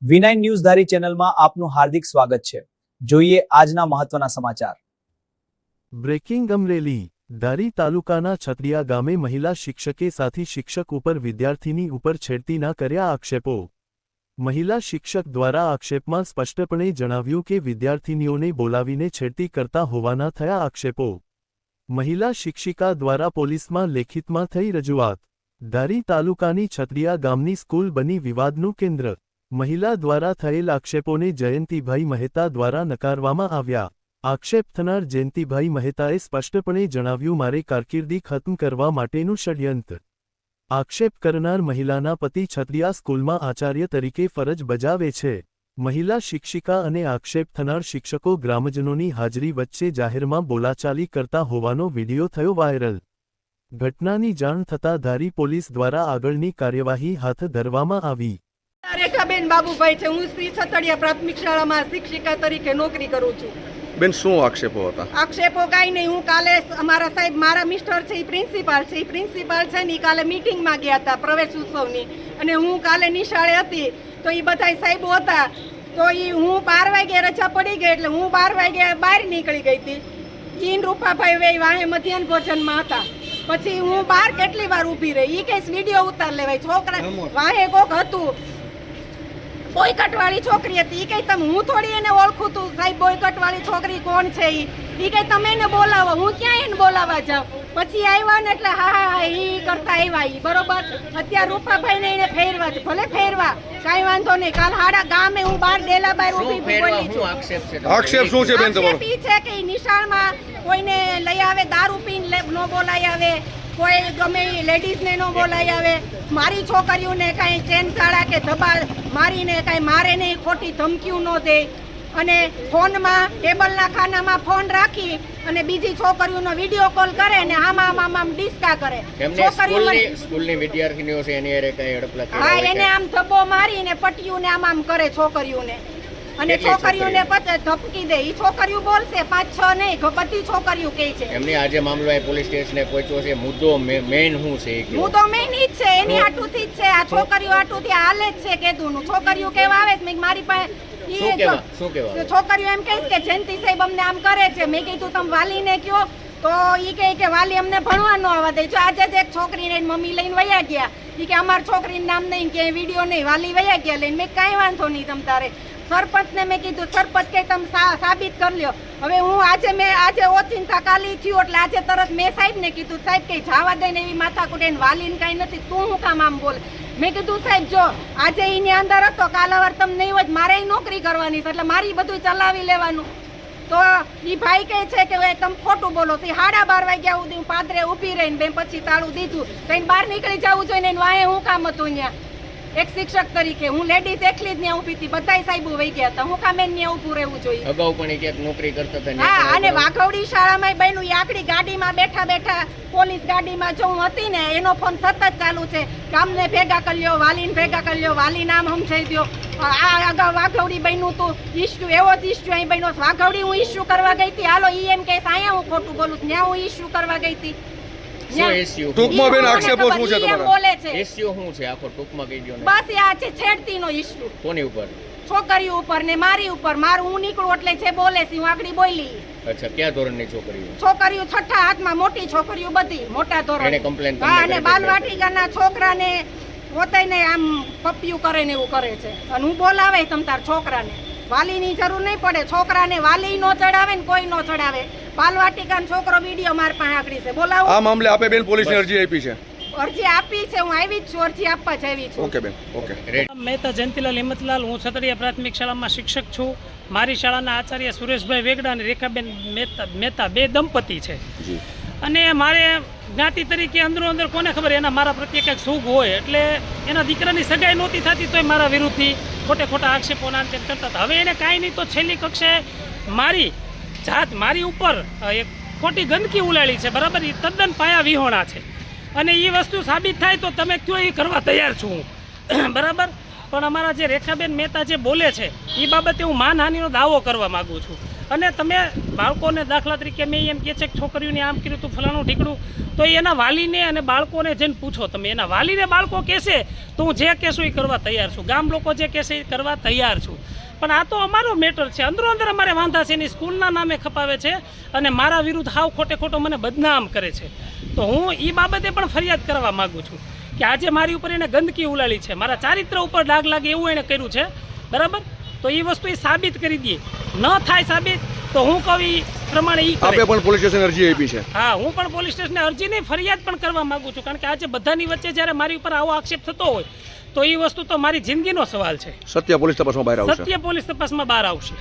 V9 news ધારી ચેનલમાં આપનું હાર્દિક સ્વાગત છે। જોઈએ આજના મહત્વના સમાચાર। બ્રેકિંગ અમરેલી ધારી તાલુકાના છત્રિયા ગામે મહિલા શિક્ષકે સાથી શિક્ષક ઉપર વિદ્યાર્થીની ઉપર છેડતીના કર્યા આક્ષેપો। મહિલા શિક્ષક દ્વારા આક્ષેપમાં સ્પષ્ટપણે જણાવ્યું કે વિદ્યાર્થીનીઓને બોલાવીને છેડતી કરતા હોવાના થયા આક્ષેપો। મહિલા શિક્ષિકા દ્વારા પોલીસમાં લેખિતમાં થઈ રજૂઆત। ધારી તાલુકાની છત્રિયા ગામની સ્કૂલ બની વિવાદનું કેન્દ્ર। મહિલા દ્વારા થયેલ આક્ષેપોને જયંતિભાઈ મહેતા દ્વારા નકારવામાં આવ્યા। આક્ષેપ થનાર જયંતિભાઈ મહેતાએ સ્પષ્ટપણે જણાવ્યું, મારે કારકિર્દી ખત્મ કરવા માટેનું ષડયંત્ર। આક્ષેપ કરનાર મહિલાના પતિ છત્રિયા સ્કૂલમાં આચાર્ય તરીકે ફરજ બજાવે છે। મહિલા શિક્ષિકા અને આક્ષેપ થનાર શિક્ષકો ગ્રામજનોની હાજરી વચ્ચે જાહેરમાં બોલાચાલી કરતા હોવાનો વિડીયો થયો વાયરલ। ઘટનાની જાણ થતાં ધારી પોલીસ દ્વારા આગળની કાર્યવાહી હાથ ધરવામાં આવી। રેખાબેન બાબુભાઈ છે, હું શ્રી છતડિયા પ્રાથમિક શાળામાં શિક્ષિકા તરીકે નોકરી કરું છું। બેન, શું આક્ષેપો હતા? આક્ષેપો કાંઈ નહીં। હું કાલે અમારા સાહેબ, મારા મિસ્ટર છે એ પ્રિન્સિપાલ છે, ને કાલે મિટિંગમાં ગયા હતા પ્રવેશ ઉત્સવની, અને હું કાલે નિશાળે હતી તો એ બધા સાહેબો હતા। તો એ હું 12 વાગે રજા પડી ગઈ એટલે હું 12 વાગે બહાર નીકળી ગઈ હતી। ચીન રૂપાભાઈ વે વાહે મધ્યાહન ભોજનમાં હતા। પછી હું બહાર કેટલી વાર ઊભી રહી, એ કઈ વિડીયો ઉતાર લેવાય। છોકરા વાહે કોક હતું, બોયકટ વાળી છોકરી હતી, એ કઈ તમે, હું થોડી એને ઓળખું તું સાહેબ બોયકટ વાળી છોકરી કોણ છે, એ કઈ તમે એને બોલાવો, હું ક્યાં એને બોલાવવા જાઉં? પછી આવ્યા ને એટલે હા એ કરતા આવ્યા ઈ બરોબર। અત્યારે રૂપાભાઈ ને એને ફેરવા છે, ભલે ફેરવા, કાંઈ વાંધો નહીં। કાલ હાડા ગામે હું બાર ડેલા બાર ઊભી બોલી છું। આક્ષેપ શું છે બેન તમારો? ઈ છે કે નિશાળમાં કોઈને લઈ આવે, દારૂ પીને ન બોલાય આવે, કોઈ ગમે લેડીઝને ન બોલાય આવે, મારી છોકરીઓને કાંઈ ચેન ચાળા કે ધબાલ મારીને કાંઈ મારે નહીં, ખોટી ધમકીઓ ન દે, અને ફોનમાં ટેબલના ખાનામાં ફોન રાખી અને બીજી છોકરીઓનો વિડીયો કોલ કરે ને આમ ડિસ્કા કરે। સ્કૂલની વિદ્યાર્થીનીઓ છે એની હારે કઈ હડપલા કરે? હા, એને આમ ધબ્બો મારીને પટીઓને આમ કરે છોકરીઓને, અને છોકરીઓને ધમકી દે। ઈ છોકરીઓ બોલશે, 5-6 નહીં, બધી છોકરીઓ કહે છે। એમની આજે મામલો પોલીસ સ્ટેશને પહોંચ્યો છે, મુદ્દો મેઇન શું છે? મુદ્દો મેઇન ઈ જ છે, એની આટુથી જ છે, આ છોકરીઓ આટુથી હાલે જ છે કેદુનું। છોકરીઓ કેવા આવે છે, મારી પાસે છોકરીઓ એમ કહે કે જયંતિ સાહેબ અમને આમ કરે છે। મેં કીધું તમે વાલીને કયો, તો ઈ કહે કે વાલી અમને ભણવા ન આવવા દે। જો આજે જ એક છોકરીને મમ્મી લઈને વયા ગયા, ઈ કે અમાર છોકરીનું નામ નહીં, કે વિડીયો નહીં, વાલી વયા ગયા લઈને। મેં કાંઈ વાંધો નહીં તમ તારે। સરપંચને મેં કીધું, સરપંચ કે તમે સાબિત કરી લ્યો। હવે હું આજે ઓચિંતા કાલી થયું એટલે આજે તરત મેં સાહેબને કીધું, સાહેબ કઈ જવા દે ને એવી માથાકૂટ, એને વાલીને કાંઈ નથી, તું હું કામ આમ બોલે? મેં કીધું સાહેબ જો આજે એની અંદર હતો, કાલ અવાર તમે નહીં હોય, મારે નોકરી કરવાની છે, એટલે મારી બધું ચલાવી લેવાનું। તો એ ભાઈ કહે છે કે તમે ખોટું બોલો છો। 12:30 વાગ્યા સુધી હું પાદરે ઊભી રહીને બેન પછી તાળું દીધું, તો બહાર નીકળી જવું જોઈએ ને, વાંહે હું કામ હતું અહીંયા એક શિક્ષક તરીકે? હું લેડીઝ એકલી જ ત્યાં ઊભી હતી, બધાય સાહેબો વહી ગયા હતા, હું કામ ત્યાં ઊભું રહેવું જોઈએ? અગાઉ પણ ક્યાંક નોકરી કરતા હતા? હા, અને વાઘવડી શાળામાં બન્યું, આકડી ગાડીમાં બેઠા પોલીસ ગાડીમાં જો હું હતી ને, એનો ફોન સતત ચાલુ છે, ગામને ભેગા કરી લ્યો, વાલીને ભેગા કરી લ્યો, વાલી નામ સમજાઈ દો। આ અગાઉ વાઘવડી બન્યું તું ઇસ્યુ, એવો જ ઇસ્યુ અહીં બન્યો। વાઘવડી હું ઇસ્યુ કરવા ગઈ હતી, હાલો ઈ એમ કે અહીંયા હું ખોટું બોલું, ત્યાં હું ઇસ્યુ કરવા ગઈ હતી। ટૂંકમાં બેન આક્ષેપો શું છે તમારા? બોલે છે ઇસ્યુ શું છે આખો ટૂંકમાં કહી દો ને? બસ આ છે છેડતીનો ઇસ્યુ। કોની ઉપર? છોકરીઓ ઉપર ને મારી ઉપર। મારું હું નીકળું એટલે છે બોલે છે, હું આગળ બોલી। અચ્છા, કયા ધોરણની છોકરીઓ? છોકરીઓ 6ઠા હાથમાં, મોટી છોકરીઓ બધી મોટા ધોરણ। એને કમ્પ્લેન? હા, અને બાલવાટિકાના છોકરાને પોતાને આમ પપ્પિયું કરે ને એવું કરે છે, અને હું બોલાવે તમ તાર છોકરાને। વાલીની જરૂર નહીં પડે, છોકરાને વાલી નો ચડાવે ને કોઈ નો ચડાવે। બાલવાટિકાનો છોકરો વિડીયો માર પાસે આગળ છે, બોલાવો। આ મામલે આપે બેન પોલીસને અરજી આપી છે? અરજી આપી છે, હું આવી જ છું, અરજી આપવા જ આવી છું। ઓકે બેન, ઓકે। મહેતા જયંતિલાલ હિંમતલાલ, હું છતડિયા પ્રાથમિક શાળામાં શિક્ષક છું। મારી શાળાના આચાર્ય સુરેશભાઈ વેગડા અને રેખાબેન મહેતા બે દંપતી છે, અને મારે જ્ઞાતિ તરીકે અંદરો અંદર કોને ખબર એના મારા પ્રત્યે કંઈક સુખ હોય, એટલે એના દીકરાની સગાઈ નહોતી થતી તોય મારા વિરુદ્ધથી ખોટા આક્ષેપોના અંતે કરતા હતા। હવે એને કાંઈ નહીં તો છેલ્લી કક્ષાએ મારી ઉપર એક ખોટી ગંદકી ઉલાળી છે, બરાબર? એ તદ્દન પાયા વિહોણા છે, અને એ વસ્તુ સાબિત થાય તો તમે કયો એ કરવા તૈયાર છું, બરાબર? પણ અમારા જે રેખાબેન મહેતા જે બોલે છે એ બાબતે હું માનહાનિનો દાવો કરવા માગું છું। અને તમે બાળકોને દાખલા તરીકે મેં એમ કહે છે કે છોકરીઓને આમ કર્યું તું ફલાણું ઢીકડું, તો એના વાલીને અને બાળકોને જઈને પૂછો તમે. એના વાલીને બાળકો કહેશે તો હું જે કહેશું એ કરવા તૈયાર છું, ગામ લોકો જે કહેશે એ કરવા તૈયાર છું. પણ આ તો અમારો મેટર છે, અંદરો અંદર અમારે વાંધા છે. એની સ્કૂલના નામે ખપાવે છે અને મારા વિરુદ્ધ હાવ ખોટે ખોટો મને બદનામ કરે છે. તો હું એ બાબતે પણ ફરિયાદ કરવા માગું છું કે આજે મારી ઉપર એને ગંદકી ઉલાળી છે, મારા ચારિત્ર ઉપર ડાઘ લાગે એવું એને કર્યું છે, બરાબર. તો એ વસ્તુ એ સાબિત કરી દે. ન થાય સાબિત તો હું કહું એ પ્રમાણે એ આપે પણ પોલીસ સ્ટેશન અરજી આપી છે. હા, હું પણ પોલીસ સ્ટેશને અરજીની ફરિયાદ પણ કરવા માંગુ છું, કારણ કે આજે બધાની વચ્ચે જ્યારે મારી ઉપર આવો આક્ષેપ થતો હોય તો એ વસ્તુ તો મારી જિંદગીનો સવાલ છે. સત્ય પોલીસ તપાસમાં બહાર આવશે. સત્ય પોલીસ તપાસમાં બહાર આવશે.